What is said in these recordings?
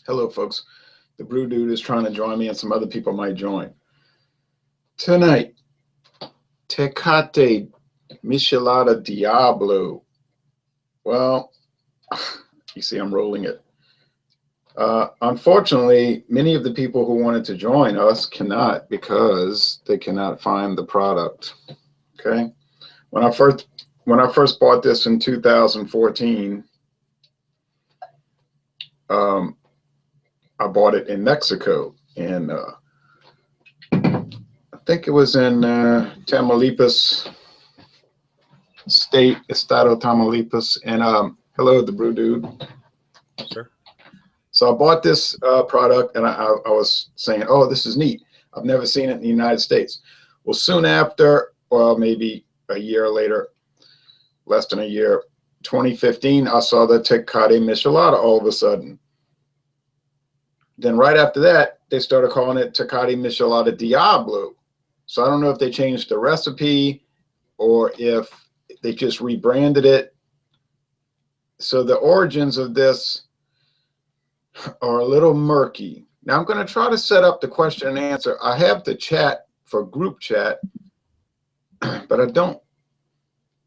Hello, folks. The Brew Dude is trying to join me, and some other people might join. Tonight, Tecate Michelada Diablo. Well, you see I'm rolling it. Unfortunately, many of the people who wanted to join us cannot because they cannot find the product. Okay. When I first bought this in 2014, I bought it in Mexico, and I think it was in Tamaulipas State, Estado Tamaulipas. And hello, the Brew Dude. Sure. So I bought this product, and I was saying, oh, this is neat. I've never seen it in the United States. Well, soon after, well, maybe a year later, less than a year, 2015, I saw the Tecate Michelada all of a sudden. Then right after that, they started calling it Tecate Michelada Diablo. So I don't know if they changed the recipe or if they just rebranded it. So the origins of this are a little murky. Now I'm going to try to set up the question and answer. I have the chat for group chat, but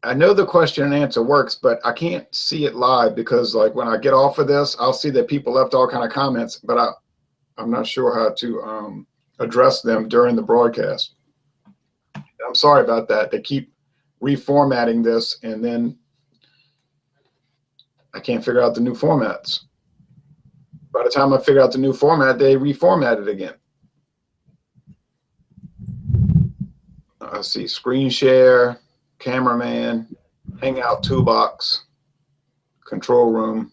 I know the question and answer works, but I can't see it live because, like, when I get off of this, I'll see that people left all kind of comments, but I'm not sure how to address them during the broadcast. I'm sorry about that. They keep reformatting this, and then I can't figure out the new formats. By the time I figure out the new format, they reformat it again. Let's see, screen share, cameraman, Hangout toolbox, control room,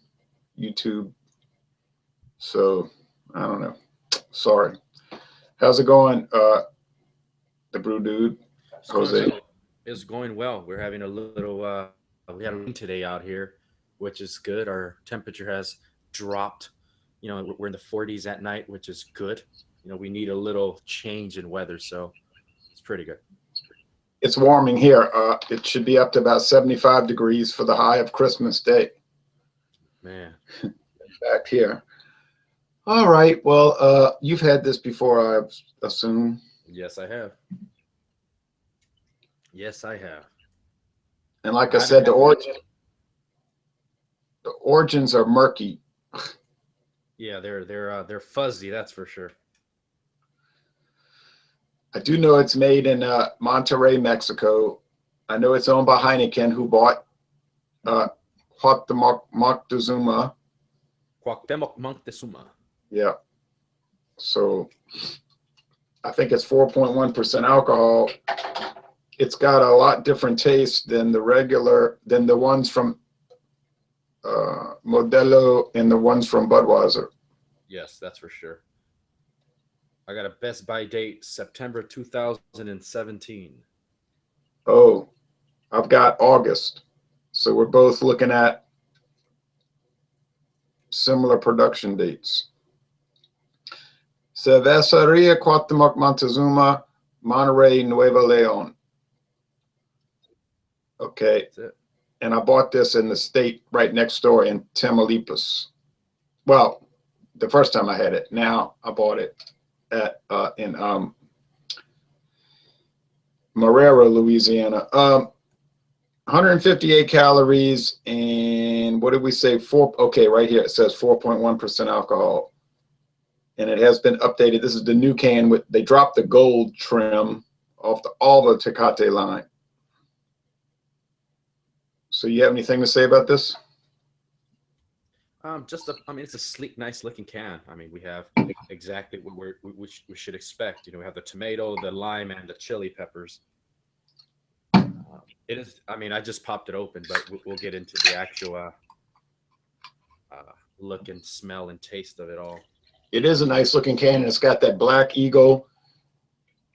YouTube. So I don't know. Sorry. How's it going, the Brew Dude? Jose? It's going well. We're having a little, we had a rain today out here, which is good. Our temperature has dropped. You know, we're in the 40s at night, which is good. You know, we need a little change in weather, so it's pretty good. It's warming here. It should be up to about 75 degrees for the high of Christmas Day. Man. Back here. All right. Well, you've had this before, I assume. Yes, I have. Yes, I have. And like I said, the origins are murky. Yeah, they're fuzzy, that's for sure. I do know it's made in Monterrey, Mexico. I know it's owned by Heineken, who bought Cuauhtémoc Moctezuma. Cuauhtémoc Moctezuma. Yeah. So I think it's 4.1% alcohol. It's got a lot different taste than the ones from Modelo and the ones from Budweiser. Yes, that's for sure. I got a best by date, September 2017. Oh, I've got August. So we're both looking at similar production dates. Cervecería Cuauhtémoc Moctezuma, Monterrey, Nuevo León. Okay. That's it. And I bought this in the state right next door in Tamaulipas. Well, the first time I had it. Now I bought it in Marrero, Louisiana. 158 calories, and what did we say? Okay, right here it says 4.1% alcohol, and it has been updated. This is the new can they dropped the gold trim off all the Tecate line. So you have anything to say about this? It's a sleek, nice looking can. I mean, we have exactly what we should expect. You know, we have the tomato, the lime, and the chili peppers. It is. I mean, I just popped it open, but we'll get into the actual look and smell and taste of it all. It is a nice looking can, and it's got that black eagle.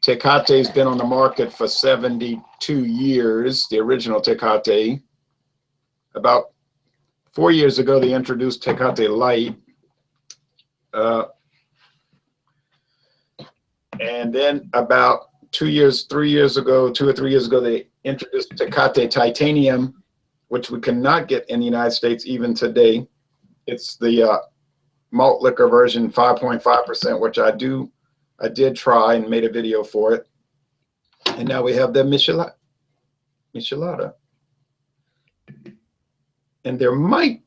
Tecate's been on the market for 72 years. The original Tecate. About 4 years ago, they introduced Tecate Light. And then about 2 or 3 years ago, they introduced Tecate Titanium, which we cannot get in the United States even today. It's the malt liquor version, 5.5%, which I did try and made a video for it. And now we have the Michelada. And there might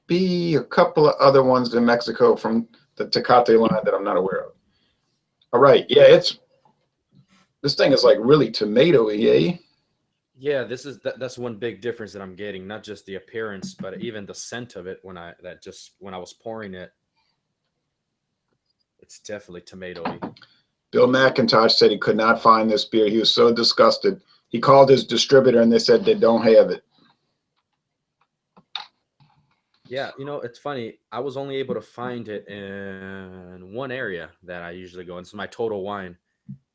be a couple of other ones in Mexico from the Tecate line that I'm not aware of. All right, yeah, this thing is like really tomatoey, eh? Yeah, that's one big difference that I'm getting. Not just the appearance, but even the scent of it. When I was pouring it, it's definitely tomatoey. Bill McIntosh said he could not find this beer. He was so disgusted. He called his distributor and they said they don't have it. Yeah, it's funny. I was only able to find it in one area that I usually go. It's my Total Wine,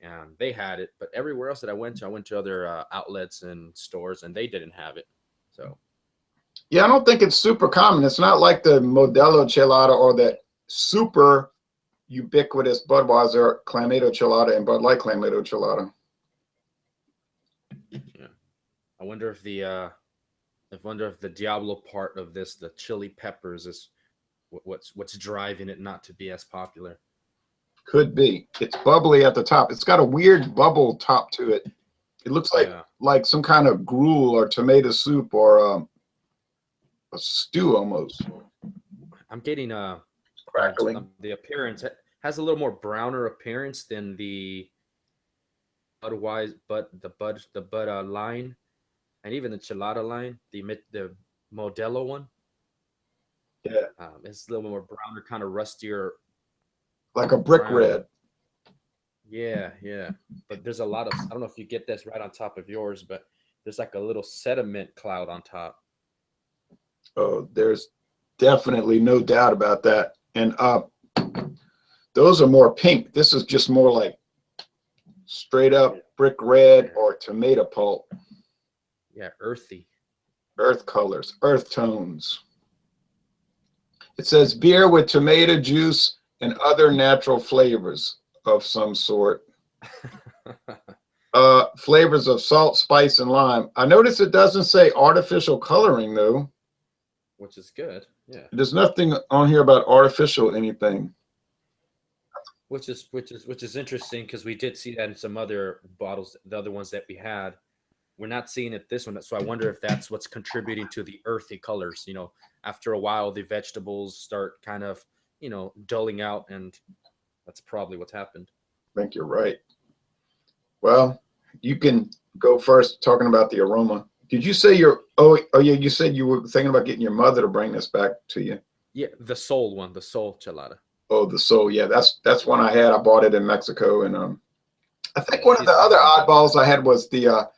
and they had it. But everywhere else that I went to other outlets and stores, and they didn't have it. So, yeah, I don't think it's super common. It's not like the Modelo Chelada or the super ubiquitous Budweiser Clamato Chelada and Bud Light Clamato Chelada. Yeah, I wonder if the Diablo part of this, the chili peppers, is what's driving it not to be as popular. Could be. It's bubbly at the top. It's got a weird bubble top to it. It looks like some kind of gruel or tomato soup or a stew almost. I'm getting crackling. The appearance has a little more browner appearance than the Budweiser, the Bud line, and even the Chelada line, the Modelo one. Yeah, it's a little more browner, kind of rustier, like a brick brown. red. Yeah. But there's a lot of, I don't know if you get this right on top of yours, but there's like a little sediment cloud on top. Oh, there's definitely no doubt about that. And those are more pink. This is just more like straight up brick red or tomato pulp. Yeah, earthy. Earth colors, earth tones. It says beer with tomato juice and other natural flavors of some sort. Flavors of salt, spice, and lime. I notice it doesn't say artificial coloring though. Which is good. Yeah. There's nothing on here about artificial anything. Which is interesting because we did see that in some other bottles, the other ones that we had. We're not seeing it this one, so I wonder if that's what's contributing to the earthy colors. After a while, the vegetables start kind of, dulling out, and that's probably what's happened. I think you're right. Well, you can go first talking about the aroma. Did you say you said you were thinking about getting your mother to bring this back to you? Yeah, the Soul one, the Soul Chelada. Oh, the Soul. Yeah, that's one I had. I bought it in Mexico, and I think one of the other oddballs I had was the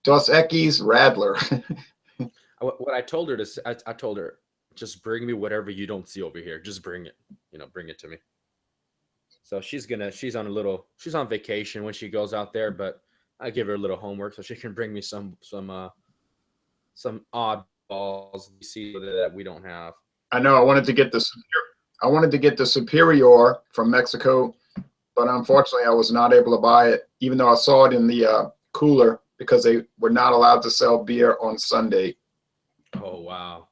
Dos Equis Radler. What I told her I told her, just bring me whatever you don't see over here. Just bring it. Bring it to me. So she's on vacation when she goes out there, but I give her a little homework so she can bring me some oddballs you see that we don't have. I know. I wanted to get the Superior from Mexico, but unfortunately I was not able to buy it, even though I saw it in the cooler, because they were not allowed to sell beer on Sunday. Oh wow.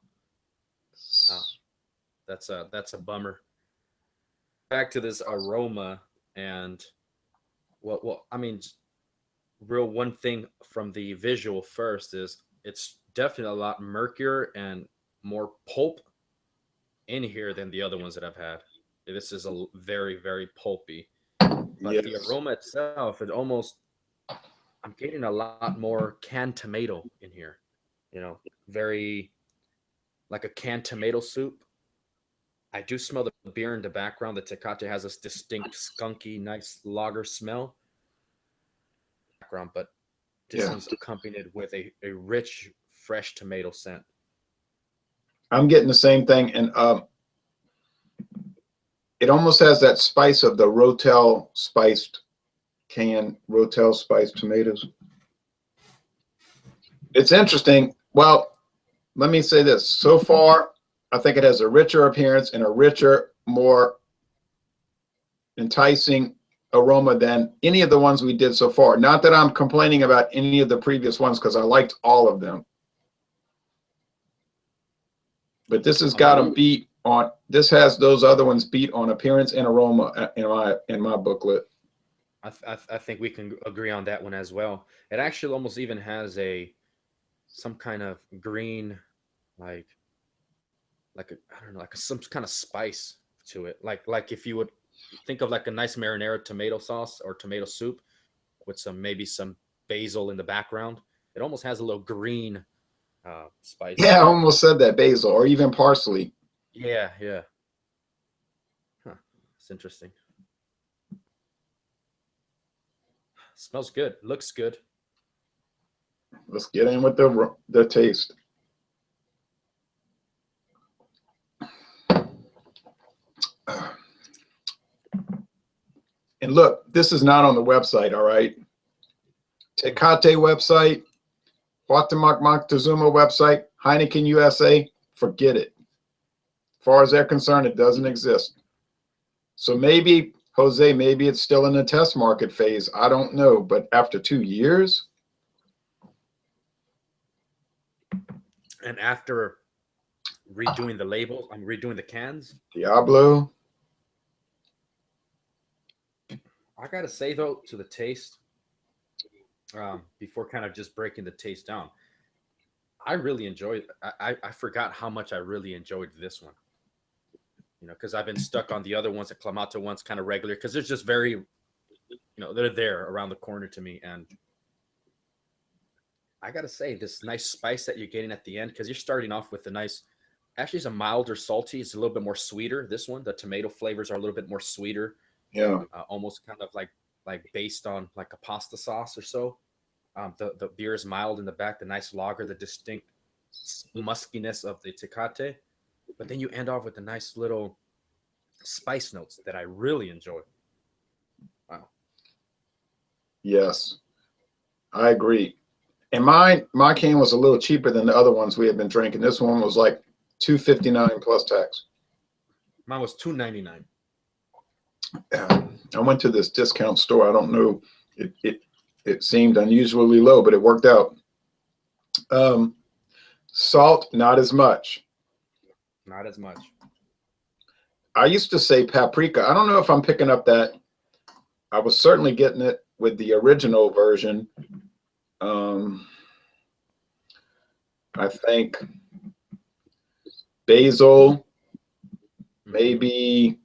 That's a bummer. Back to this aroma, and I mean, real one thing from the visual first is it's definitely a lot murkier and more pulp in here than the other ones that I've had. This is a very, very pulpy, but yes. The aroma itself, I'm getting a lot more canned tomato in here. Very like a canned tomato soup. I do smell the beer in the background. The Tecate has this distinct, skunky, nice lager smell. But this one's accompanied with a rich, fresh tomato scent. I'm getting the same thing, and it almost has that spice of the Rotel spiced tomatoes. It's interesting. Well, let me say this. So far, I think it has a richer appearance and a richer, more enticing aroma than any of the ones we did so far. Not that I'm complaining about any of the previous ones, because I liked all of them. But this has got them beat on. This has those other ones beat on appearance and aroma in my booklet. I think we can agree on that one as well. It actually almost even has some kind of green, like I don't know, like some kind of spice to it. Like if you would think of like a nice marinara tomato sauce or tomato soup with maybe some basil in the background. It almost has a little green spice. Yeah, I almost said that, basil or even parsley. Yeah, yeah. Huh. It's interesting. Smells good. Looks good. Let's get in with the taste. And look, this is not on the website, all right? Tecate website, Guatemala Moctezuma website, Heineken USA, forget it. As far as they're concerned, it doesn't exist. So maybe, Jose, maybe it's still in the test market phase. I don't know. But after 2 years? And after redoing the labels, I'm redoing the cans. Diablo. I gotta say though, to the taste, before kind of just breaking the taste down, I really enjoyed. I forgot how much I really enjoyed this one. You know, because I've been stuck on the other ones, the Clamato ones, kind of regular, because they're just very, you know, they're there around the corner to me. And I gotta say, this nice spice that you're getting at the end, because you're starting off with a nice, actually, it's a milder salty. It's a little bit more sweeter. This one, the tomato flavors are a little bit more sweeter. Yeah. Almost kind of like based on like a pasta sauce or so. The beer is mild in the back, the nice lager, the distinct muskiness of the Tecate. But then you end off with the nice little spice notes that I really enjoy. Wow. Yes, I agree. And my can was a little cheaper than the other ones we had been drinking. This one was like $2.59 plus tax. Mine was $2.99. I went to this discount store. I don't know. It seemed unusually low, but it worked out. Salt, not as much. Not as much. I used to say paprika. I don't know if I'm picking up that. I was certainly getting it with the original version. I think basil, maybe.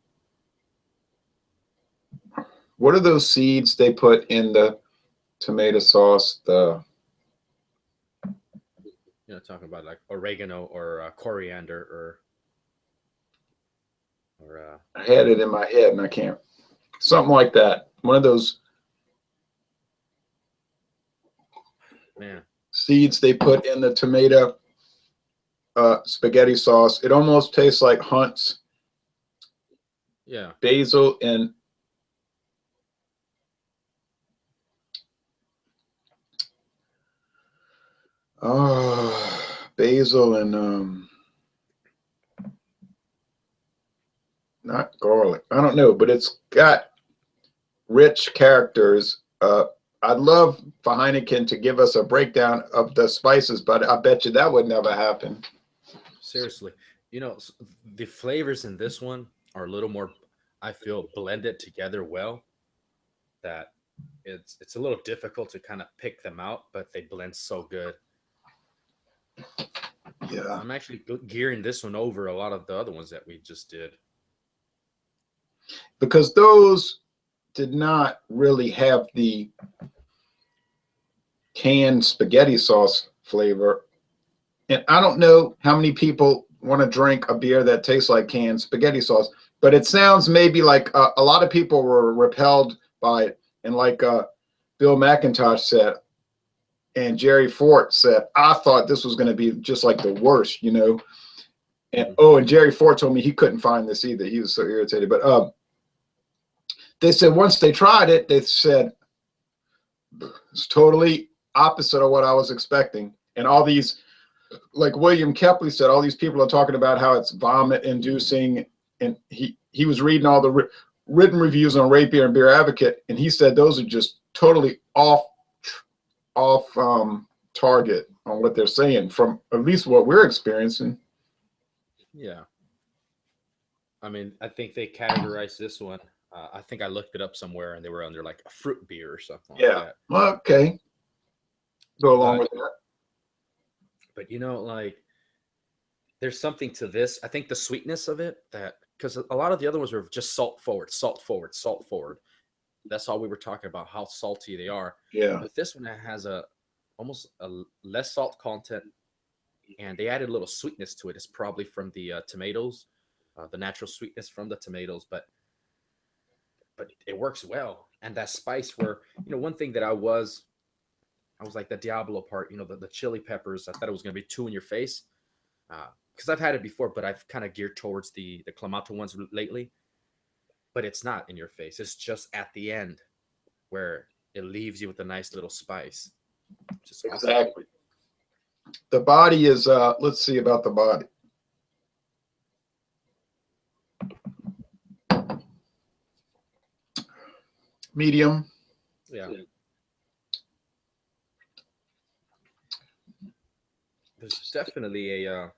What are those seeds they put in the tomato sauce? You know, talking about like oregano or coriander or I had it in my head and I can't. Something like that. One of those seeds they put in the tomato spaghetti sauce. It almost tastes like Hunt's. Yeah. Basil and basil and not garlic. I don't know, but it's got rich characters. I'd love for Heineken to give us a breakdown of the spices, but I bet you that would never happen. Seriously, you know, the flavors in this one are a little more, I feel, blended together well. That it's a little difficult to kind of pick them out, but they blend so good. Yeah, I'm actually gearing this one over a lot of the other ones that we just did, because those did not really have the canned spaghetti sauce flavor. And I don't know how many people want to drink a beer that tastes like canned spaghetti sauce, but it sounds maybe like a lot of people were repelled by it. And like Bill McIntosh said, and Jerry Fort said, I thought this was going to be just like the worst, you know. And and Jerry Fort told me he couldn't find this either. He was so irritated. But they said once they tried it, they said it's totally opposite of what I was expecting. And all these, like William Kepley said, all these people are talking about how it's vomit inducing. And he was reading all the written reviews on Rate Beer and Beer Advocate, and he said those are just totally off target on what they're saying from at least what we're experiencing. Yeah. I mean, I think they categorized this one. I think I looked it up somewhere, and they were under like a fruit beer or something like Yeah. that. Okay. Go along But with that. you know, like there's something to this. I think the sweetness of it, that because a lot of the other ones were just salt forward, salt forward, salt forward. That's all we were talking about, how salty they are. Yeah. But this one has a almost a less salt content, and they added a little sweetness to it. It's probably from the tomatoes, the natural sweetness from the tomatoes, but it works well. And that spice, where one thing that I was like the Diablo part, the chili peppers. I thought it was going to be too in your face, because I've had it before, but I've kind of geared towards the Clamato ones lately. But it's not in your face. It's just at the end where it leaves you with a nice little spice. Just awesome. Exactly. The body is, let's see about the body. Medium. Yeah. There's definitely a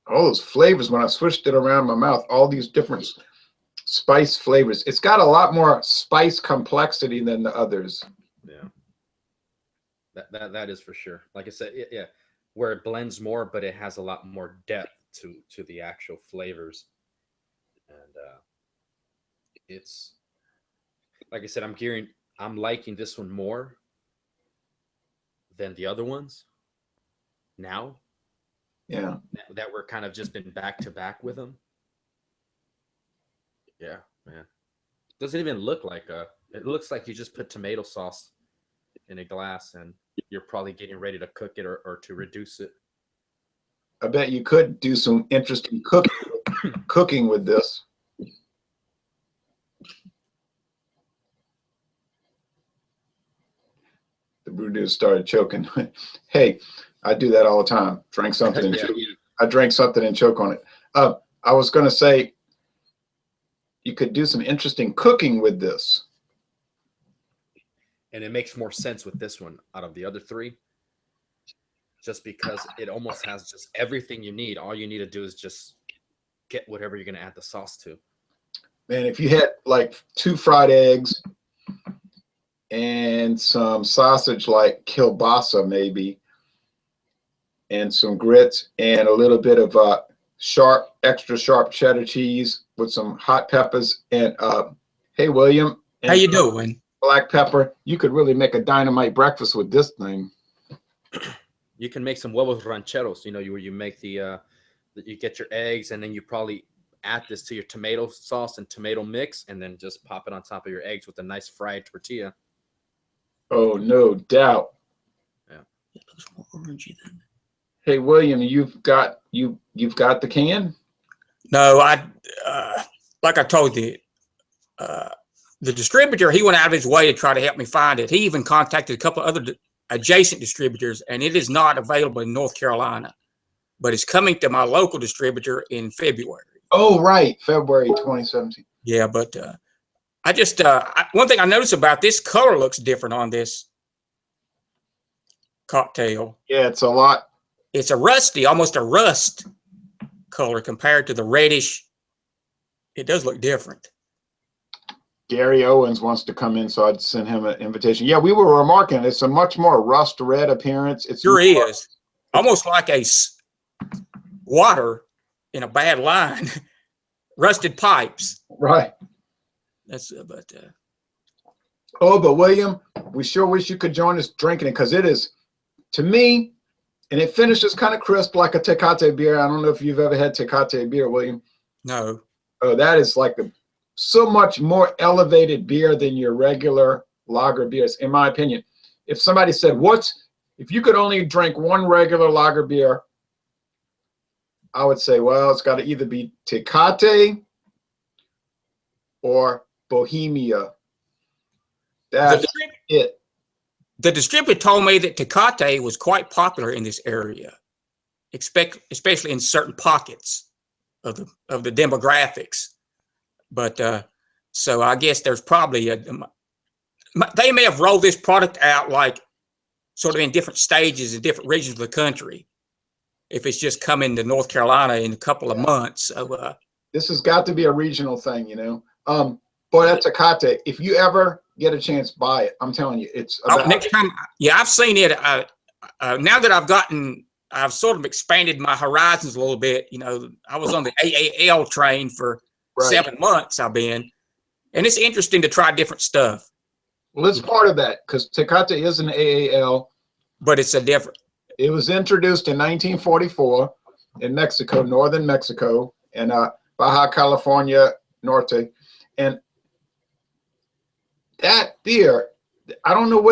All those flavors, when I switched it around my mouth, all these different spice flavors. It's got a lot more spice complexity than the others. Yeah. That is for sure. Like I said, yeah, where it blends more, but it has a lot more depth to the actual flavors. And it's like I said, I'm liking this one more than the other ones now. Yeah. That we're kind of just been back to back with them. Yeah, man. Doesn't even look like it looks like you just put tomato sauce in a glass and you're probably getting ready to cook it or to reduce it. I bet you could do some interesting cooking with this. The brew dude started choking. Hey, I do that all the time. Drank something and choke. I drank something and choke on it. I was going to say you could do some interesting cooking with this. And it makes more sense with this one out of the other three, just because it almost has just everything you need. All you need to do is just get whatever you're going to add the sauce to. Man, if you had like 2 fried eggs and some sausage like kielbasa maybe, and some grits and a little bit of extra sharp cheddar cheese with some hot peppers and hey William, and how you doing? Black pepper, you could really make a dynamite breakfast with this thing. You can make some huevos rancheros. You make you get your eggs, and then you probably add this to your tomato sauce and tomato mix, and then just pop it on top of your eggs with a nice fried tortilla. Oh, no doubt. Yeah. It looks more orangey than. Hey William, you've got the can? No, like I told you, the distributor, he went out of his way to try to help me find it. He even contacted a couple of other adjacent distributors, and it is not available in North Carolina, but it's coming to my local distributor in February. Oh, right, February 2017. Yeah, but I just one thing I noticed about this, color looks different on this cocktail. Yeah, it's a lot. It's a rusty, almost a rust color compared to the reddish. It does look different. Gary Owens wants to come in, so I'd send him an invitation. Yeah, we were remarking it's a much more rust red appearance. It sure is. Almost like a water in a bad line. Rusted pipes. Right. That's Oh, but William, we sure wish you could join us drinking it, because it is, to me, and it finishes kind of crisp like a Tecate beer. I don't know if you've ever had Tecate beer, William. No. Oh, that is like so much more elevated beer than your regular lager beers, in my opinion. If somebody said, if you could only drink one regular lager beer, I would say, well, it's got to either be Tecate or Bohemia. That's it. The distributor told me that Tecate was quite popular in this area, especially in certain pockets of the demographics. But so I guess there's probably they may have rolled this product out like sort of in different stages in different regions of the country. if it's just coming to North Carolina in a couple of months. So this has got to be a regional thing, you know. Boy, that Tecate, if you ever get a chance, buy it. I'm telling you, it's about next time. Yeah, I've seen it. Now that I've sort of expanded my horizons a little bit. You know, I was on the AAL train for 7 months. I've been, and it's interesting to try different stuff. Well, it's part of that because Tecate is an AAL, but it's a different. It was introduced in 1944 in Mexico, northern Mexico, and Baja California Norte, and that beer, I don't know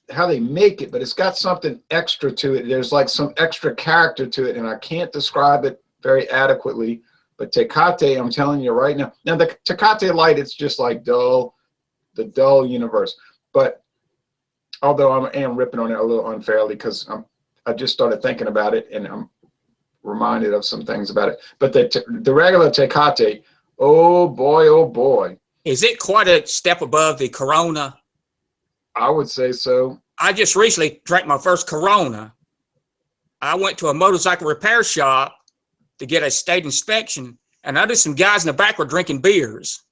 how they make it, but it's got something extra to it. There's like some extra character to it, and I can't describe it very adequately. But Tecate, I'm telling you right now. Now the Tecate Light, it's just like the dull universe. But although I am ripping on it a little unfairly because I just started thinking about it, and I'm reminded of some things about it. But the regular Tecate, oh boy. Is it quite a step above the Corona? I would say so. I just recently drank my first Corona. I went to a motorcycle repair shop to get a state inspection, and I noticed some guys in the back were drinking beers.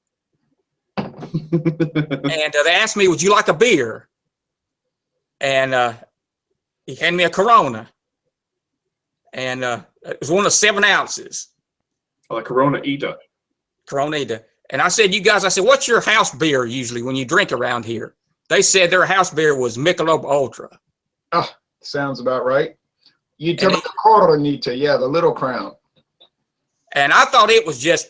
And they asked me, would you like a beer? And he handed me a Corona. And it was one of 7 ounces. Oh, the Corona Ita. Corona Ita. And I said, what's your house beer usually when you drink around here? They said their house beer was Michelob Ultra. Oh, sounds about right. You tell me the Coronita, yeah, the Little Crown. And I thought it was just,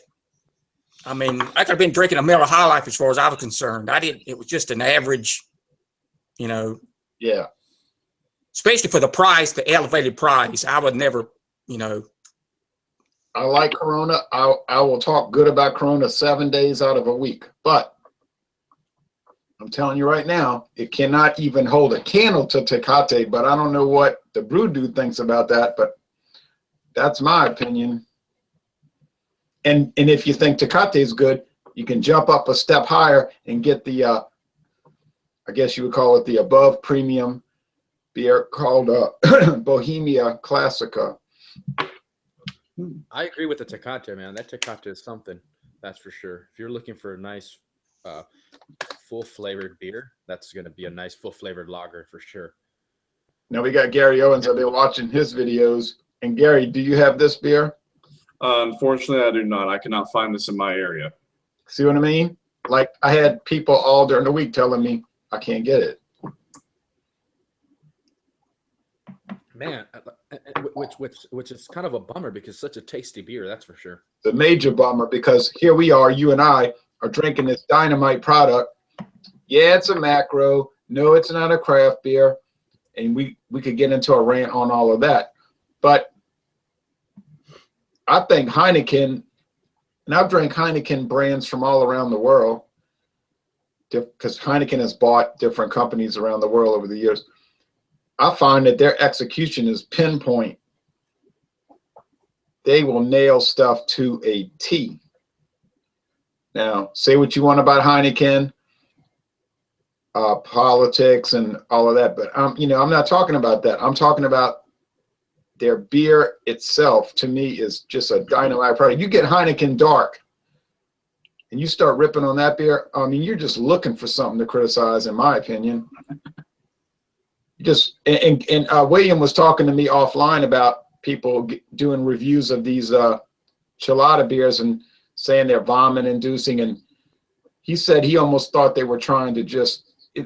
I could have been drinking a Miller High Life as far as I was concerned. It was just an average, you know. Yeah. Especially for the price, the elevated price. I would never, you know. I like Corona. I will talk good about Corona 7 days out of a week. But I'm telling you right now, it cannot even hold a candle to Tecate. But I don't know what the brew dude thinks about that. But that's my opinion. And if you think Tecate is good, you can jump up a step higher and get the, I guess you would call it the above premium beer called Bohemia Classica. I agree with the Tecate, man. That Tecate is something, that's for sure. If you're looking for a nice, full-flavored beer, that's going to be a nice full-flavored lager for sure. Now we got Gary Owens. I've been watching his videos. And Gary, do you have this beer? Unfortunately, I do not. I cannot find this in my area. See what I mean? Like I had people all during the week telling me I can't get it. Man, which is kind of a bummer because it's such a tasty beer, that's for sure. The major bummer because here we are, you and I are drinking this dynamite product. Yeah, it's a macro. No, it's not a craft beer. And we could get into a rant on all of that. But I think Heineken, and I've drank Heineken brands from all around the world because Heineken has bought different companies around the world over the years. I find that their execution is pinpoint. They will nail stuff to a T. Now, say what you want about Heineken, politics and all of that, but I'm not talking about that. I'm talking about their beer itself. To me, is just a dynamite product. You get Heineken Dark, and you start ripping on that beer. I mean, you're just looking for something to criticize, in my opinion. And William was talking to me offline about people doing reviews of these chelada beers and saying they're vomit inducing, and he said he almost thought they were trying to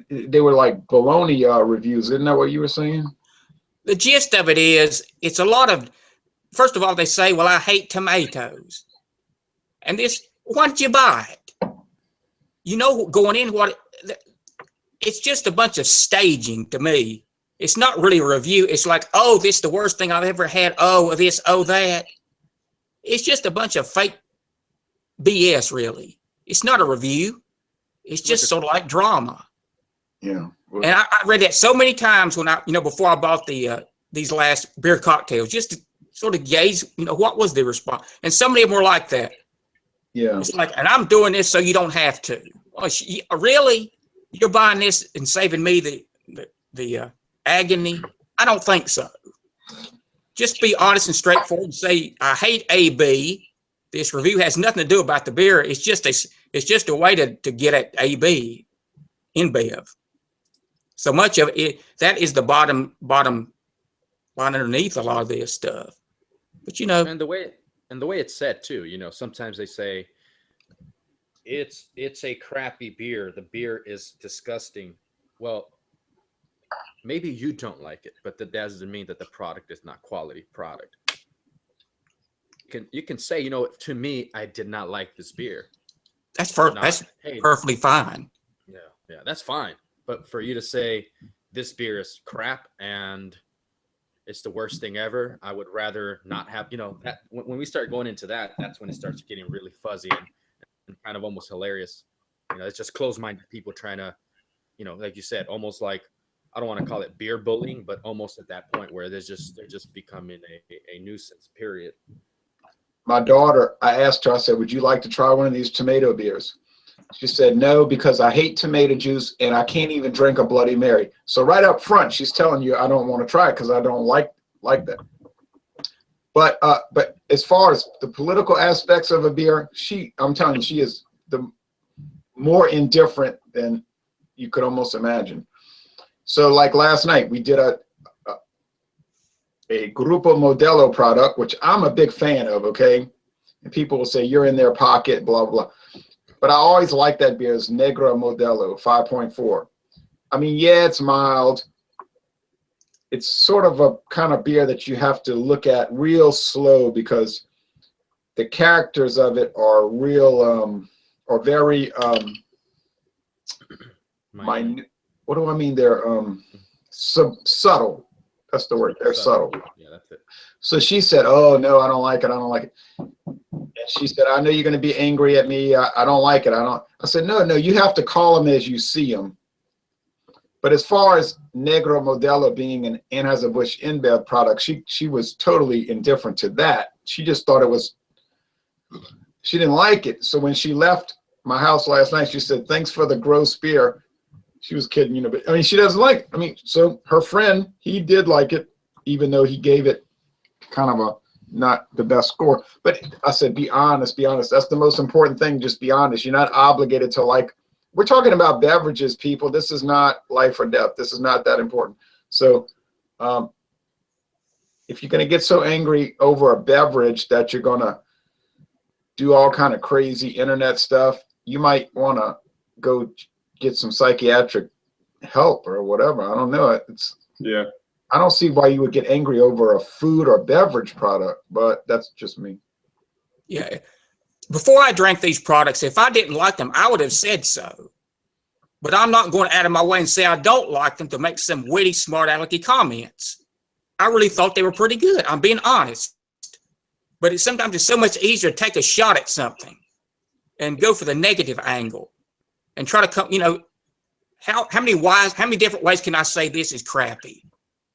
they were like baloney reviews. Isn't that what you were saying? The gist of it is, it's a lot of, first of all, they say, well, I hate tomatoes. And why did you buy it? You know, going in, it's just a bunch of staging to me. It's not really a review. It's like, oh, this is the worst thing I've ever had. Oh, this, oh, that. It's just a bunch of fake BS, really. It's not a review. It's just sort of like drama. Yeah. Well, and I read that so many times when before I bought these last beer cocktails, just to sort of gauge, what was the response. And so many of them were like that. Yeah. It's like, and I'm doing this so you don't have to. Oh, really? You're buying this and saving me the agony? I don't think so. just be honest and straightforward and say, I hate AB. This review has nothing to do about the beer. It's just a way to get at AB in Bev. So much of it, that is the bottom line underneath a lot of this stuff. But you know, and the way it's said too, you know, sometimes they say it's a crappy beer. The beer is disgusting. Well, maybe you don't like it, but that doesn't mean that the product is not quality product. You can say, you know, to me, I did not like this beer. That's perfectly fine. Yeah, that's fine. But for you to say this beer is crap and it's the worst thing ever, I would rather not have, you know, that when we start going into that, that's when it starts getting really fuzzy and kind of almost hilarious. You know, it's just closed-minded people trying to, you know, like you said, almost like, I don't want to call it beer bullying, but almost at that point where they're just becoming a nuisance, period. My daughter, I asked her, I said, would you like to try one of these tomato beers? She said, no, because I hate tomato juice and I can't even drink a Bloody Mary. So right up front, she's telling you, I don't want to try it because I don't like that. But as far as the political aspects of a beer, I'm telling you, she is the more indifferent than you could almost imagine. So like last night, we did a Grupo Modelo product, which I'm a big fan of, okay? And people will say, you're in their pocket, blah, blah. But I always like that beer. It's Negro Modelo, 5.4. I mean, yeah, it's mild. It's sort of a kind of beer that you have to look at real slow because the characters of it are real, or very, minute. What do I mean? They're subtle. That's the word. They're subtle. Yeah, that's it. So she said, oh, no, I don't like it. I don't like it. And she said, I know you're going to be angry at me. I don't like it. I said, no, you have to call them as you see them. But as far as Negro Modelo being an Anheuser-Busch InBev product, she was totally indifferent to that. She just thought she didn't like it. So when she left my house last night, she said, thanks for the gross beer. She was kidding, you know, but I mean, she doesn't like it. I mean, so her friend, he did like it, even though he gave it kind of not the best score. But I said, be honest. That's the most important thing. Just be honest. You're not obligated to like, we're talking about beverages, people. This is not life or death. This is not that important. So if you're going to get so angry over a beverage that you're going to do all kind of crazy internet stuff, you might want to go get some psychiatric help or whatever. I don't know. Yeah. I don't see why you would get angry over a food or beverage product, but that's just me. Yeah. Before I drank these products, if I didn't like them, I would have said so. But I'm not going out of my way and say I don't like them to make some witty, smart alecky comments. I really thought they were pretty good. I'm being honest. But sometimes it's so much easier to take a shot at something and go for the negative angle and try to come, you know, how many different ways can I say this is crappy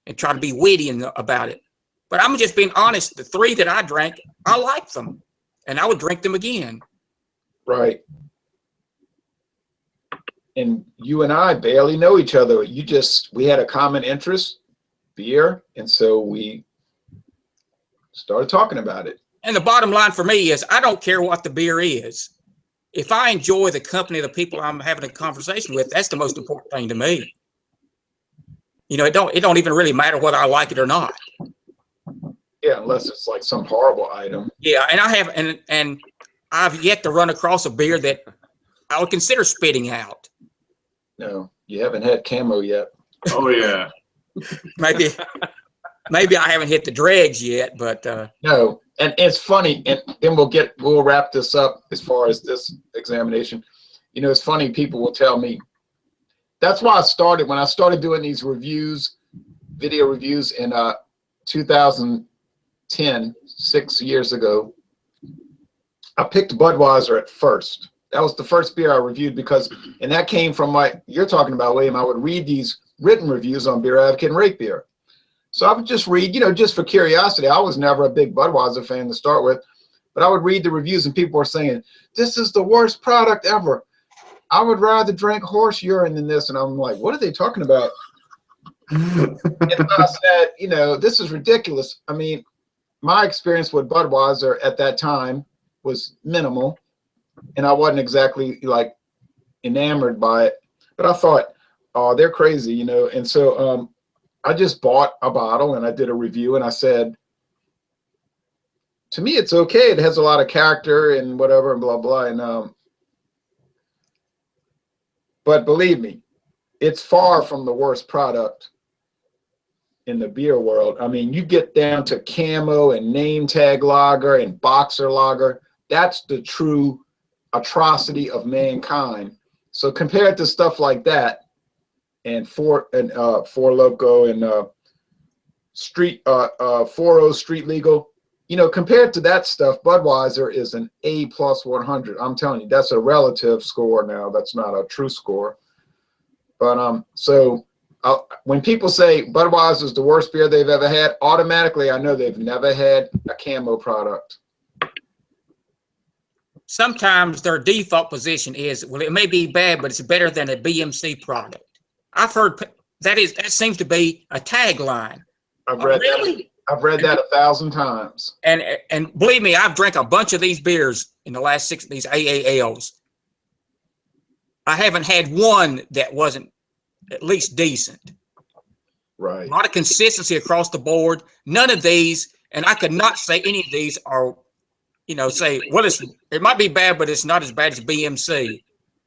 and try to be witty about it? But I'm just being honest. The three that I drank, I liked them and I would drink them again. Right. And you and I barely know each other. We had a common interest, beer. And so we started talking about it. And the bottom line for me is I don't care what the beer is. If I enjoy the company of the people I'm having a conversation with, that's the most important thing to me. You know, it don't even really matter whether I like it or not. Yeah, unless it's like some horrible item. Yeah, and I have and I've yet to run across a beer that I would consider spitting out. No, you haven't had Camo yet. Oh yeah. Maybe I haven't hit the dregs yet, but no. And it's funny, and then we'll wrap this up as far as this examination. You know, it's funny, people will tell me, that's why when I started doing these reviews, video reviews in 2010, 6 years ago, I picked Budweiser at first. That was the first beer I reviewed and that came from you're talking about, William, I would read these written reviews on Beer Advocate and Rate Beer. So I would just read, you know, just for curiosity. I was never a big Budweiser fan to start with, but I would read the reviews and people were saying, this is the worst product ever. I would rather drink horse urine than this. And I'm like, what are they talking about? And so I said, you know, this is ridiculous. I mean, my experience with Budweiser at that time was minimal, and I wasn't exactly like enamored by it. But I thought, oh, they're crazy, you know. And so I just bought a bottle and I did a review, and I said, to me, it's okay. It has a lot of character and whatever and blah blah. And but believe me, it's far from the worst product in the beer world. I mean, you get down to camo and name tag lager and boxer lager. That's the true atrocity of mankind. So compared to stuff like that, and Four Loko and Street 40 Street Legal, you know, compared to that stuff, Budweiser is an A+ 100. I'm telling you, that's a relative score now. That's not a true score. But when people say Budweiser is the worst beer they've ever had, automatically I know they've never had a camo product. Sometimes their default position is, well, it may be bad, but it's better than a BMC product. I've heard that seems to be a tagline. I've read really? I've read that 1,000 times. And believe me, I've drank a bunch of these beers in the last 6 these AALs. I haven't had one that wasn't at least decent. Right. A lot of consistency across the board. None of these, and I could not say any of these are, you know, say, well, it might be bad, but it's not as bad as BMC.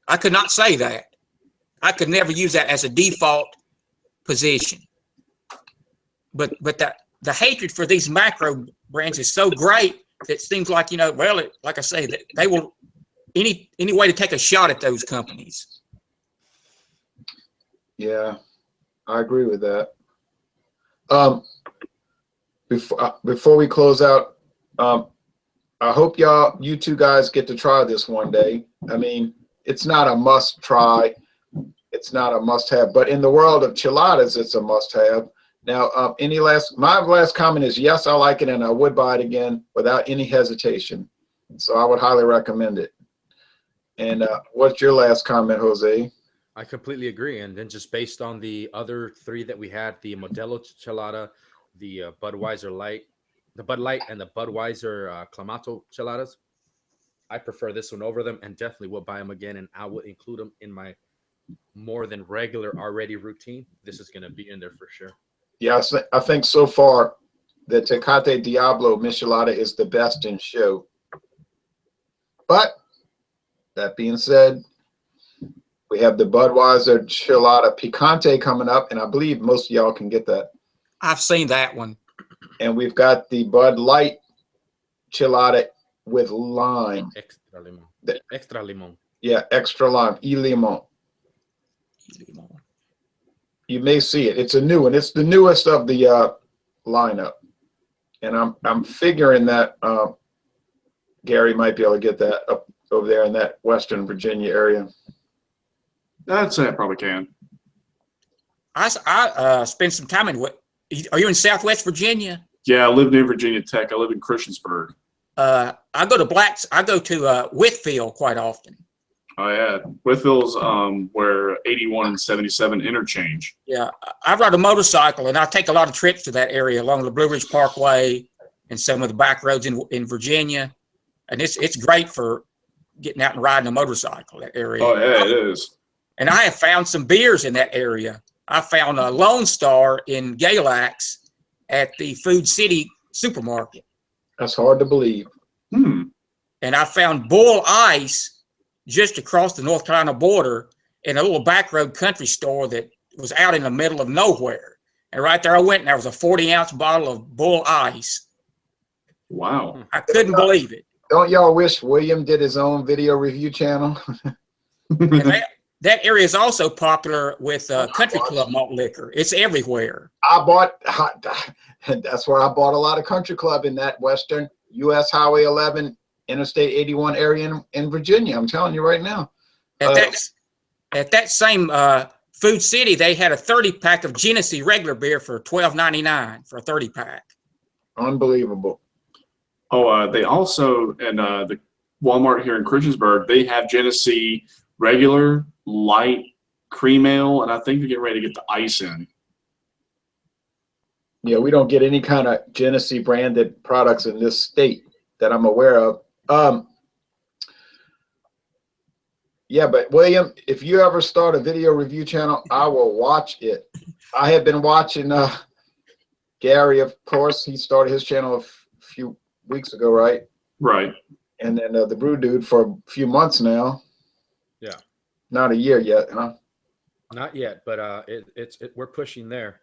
I could not say that. I could never use that as a default position. But the hatred for these macro brands is so great that it seems like, you know, well, like I say, that they will any way to take a shot at those companies. Yeah, I agree with that. Before we close out, I hope you two guys get to try this one day. I mean, it's not a must try. It's not a must have, but in the world of chiladas, it's a must have. Now, my last comment is, yes, I like it and I would buy it again without any hesitation. So I would highly recommend it. And what's your last comment, Jose? I completely agree. And then just based on the other three that we had, the Modelo Chelada, the Budweiser Light, the Bud Light, and the Budweiser Clamato Cheladas, I prefer this one over them and definitely will buy them again. And I will include them in my more than regular already routine. This is going to be in there for sure. Yeah, I think so far the Tecate Diablo Michelada is the best in show. But that being said, we have the Budweiser Chelada Picante coming up, and I believe most of y'all can get that. I've seen that one. And we've got the Bud Light Chelada with lime. Extra limon. Extra limon. Yeah, extra lime. Y limon. You may see it. It's a new one. It's the newest of the lineup, and I'm figuring that Gary might be able to get that up over there in that Western Virginia area. I'd say I probably can. I spent some time in what? Are you in Southwest Virginia? Yeah, I live near Virginia Tech. I live in Christiansburg. I go to Whitfield quite often. Oh yeah, Whitfield's where 81 and 77 interchange. Yeah, I ride a motorcycle and I take a lot of trips to that area along the Blue Ridge Parkway and some of the back roads in Virginia, and it's great for getting out and riding a motorcycle. That area. Oh yeah, it is. And I have found some beers in that area. I found a Lone Star in Galax at the Food City supermarket. That's hard to believe. And I found Bull Ice just across the North Carolina border in a little back road country store that was out in the middle of nowhere. And right there I went, and there was a 40-ounce bottle of Bull Ice. Wow. I couldn't believe it. Don't y'all wish William did his own video review channel? And that area is also popular with country club malt liquor. It's everywhere. That's where I bought a lot of country club in that Western US Highway 11 Interstate 81 area in Virginia. I'm telling you right now. At that same Food City, they had a 30-pack of Genesee regular beer for $12.99 for a 30-pack. Unbelievable. Oh, they also, and the Walmart here in Christiansburg, they have Genesee regular, light, cream ale, and I think they're getting ready to get the ice in. Yeah, we don't get any kind of Genesee branded products in this state that I'm aware of. Yeah, but William, if you ever start a video review channel, I will watch it. I have been watching Gary, of course. He started his channel a few weeks ago, right? Right. And then the Brew Dude for a few months now. Yeah. Not a year yet, huh? Not yet, but we're pushing there.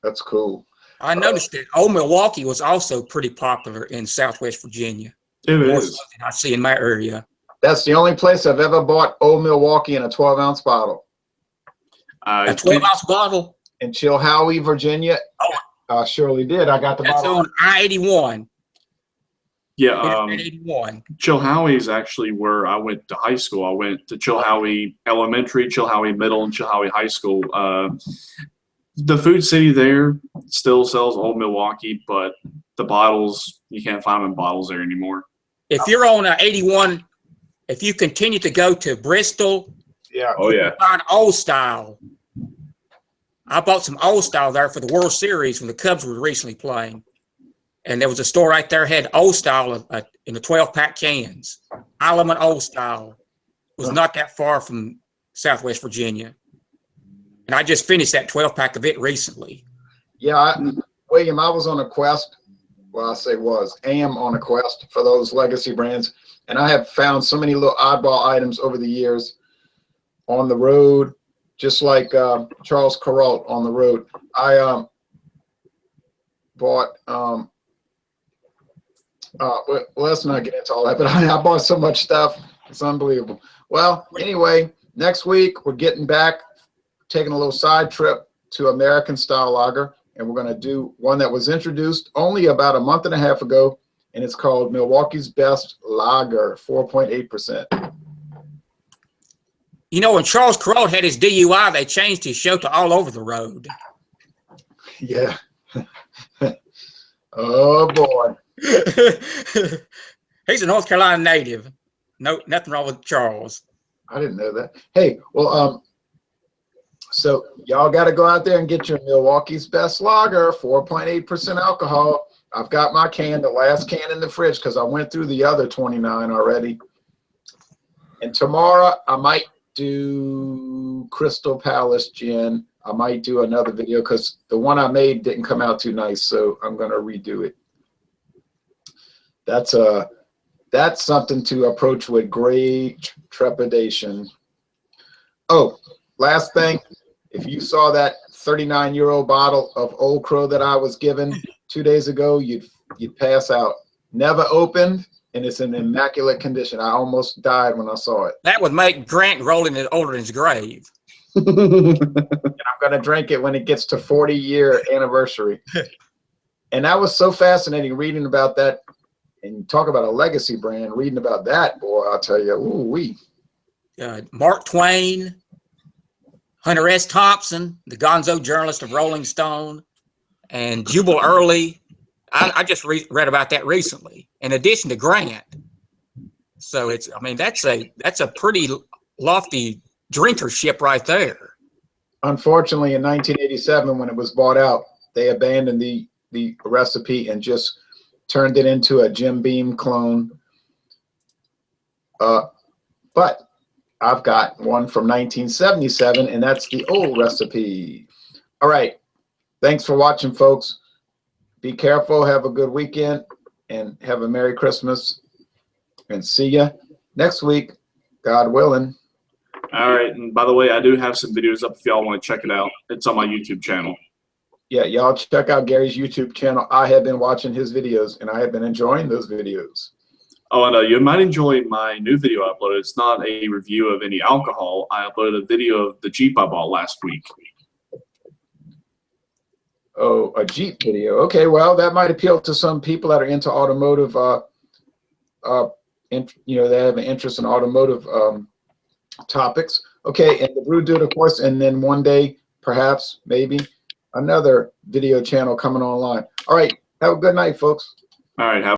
That's cool. I noticed that Old Milwaukee was also pretty popular in Southwest Virginia. It More is. so than I see in my area. That's the only place I've ever bought Old Milwaukee in a 12-ounce bottle. A 12-ounce bottle? In Chilhowie, Virginia. I surely did. I got the That's bottle. on I-81. Yeah. 81. Chilhowie is actually where I went to high school. I went to Chilhowie Elementary, Chilhowie Middle, and Chilhowie High School. The Food City there still sells Old Milwaukee, but the bottles, you can't find them in bottles there anymore. If you're on 81, if you continue to go to Bristol, Yeah. Oh, yeah. find Old Style. I bought some Old Style there for the World Series when the Cubs were recently playing. And there was a store right there had Old Style in the 12-pack cans. Element Old Style. It was not that far from Southwest Virginia. And I just finished that 12-pack of it recently. Yeah, William, I was on a quest. Well, I say am on a quest for those legacy brands. And I have found so many little oddball items over the years on the road, just like Charles Carrault on the road. I bought, well, let's not get into all that, but I bought so much stuff. It's unbelievable. Well, anyway, next week we're getting back, taking a little side trip to American style lager, and we're going to do one that was introduced only about a month and a half ago, and it's called Milwaukee's Best Lager, 4.8%. You know, when Charles Carrault had his DUI, they changed his show to All Over the Road. Yeah. Oh boy. He's a North Carolina native. No, nothing wrong with Charles. I didn't know that. Hey, well, so y'all got to go out there and get your Milwaukee's Best Lager, 4.8% alcohol. I've got my can, the last can in the fridge, because I went through the other 29 already. And tomorrow I might do Crystal Palace Gin. I might do another video because the one I made didn't come out too nice, so I'm going to redo it. That's something to approach with great trepidation. Oh, last thing, if you saw that 39-year-old bottle of Old Crow that I was given 2 days ago, you'd pass out. Never opened, and it's in immaculate condition. I almost died when I saw it. That would make Grant roll in older in his grave. And I'm going to drink it when it gets to 40-year anniversary. And that was so fascinating reading about that. And talk about a legacy brand, reading about that, boy, I'll tell you, ooh-wee. Mark Twain, Hunter S. Thompson, the gonzo journalist of Rolling Stone, and Jubal Early. I just read about that recently, in addition to Grant. So it's, I mean, that's a pretty lofty drinkership right there. Unfortunately, in 1987, when it was bought out, they abandoned the recipe and just turned it into a Jim Beam clone. But I've got one from 1977, and that's the old recipe. All right. Thanks for watching, folks. Be careful. Have a good weekend, and have a Merry Christmas. And see ya next week, God willing. All right. And by the way, I do have some videos up if y'all want to check it out. It's on my YouTube channel. Yeah, y'all check out Gary's YouTube channel. I have been watching his videos, and I have been enjoying those videos. Oh, and you might enjoy my new video I uploaded. It's not a review of any alcohol. I uploaded a video of the Jeep I bought last week. Oh, a Jeep video. Okay, well, that might appeal to some people that are into automotive. You know, they have an interest in automotive topics. Okay, and the Brew Dude, of course, and then one day, perhaps, maybe, another video channel coming online. All right, have a good night, folks. All right, have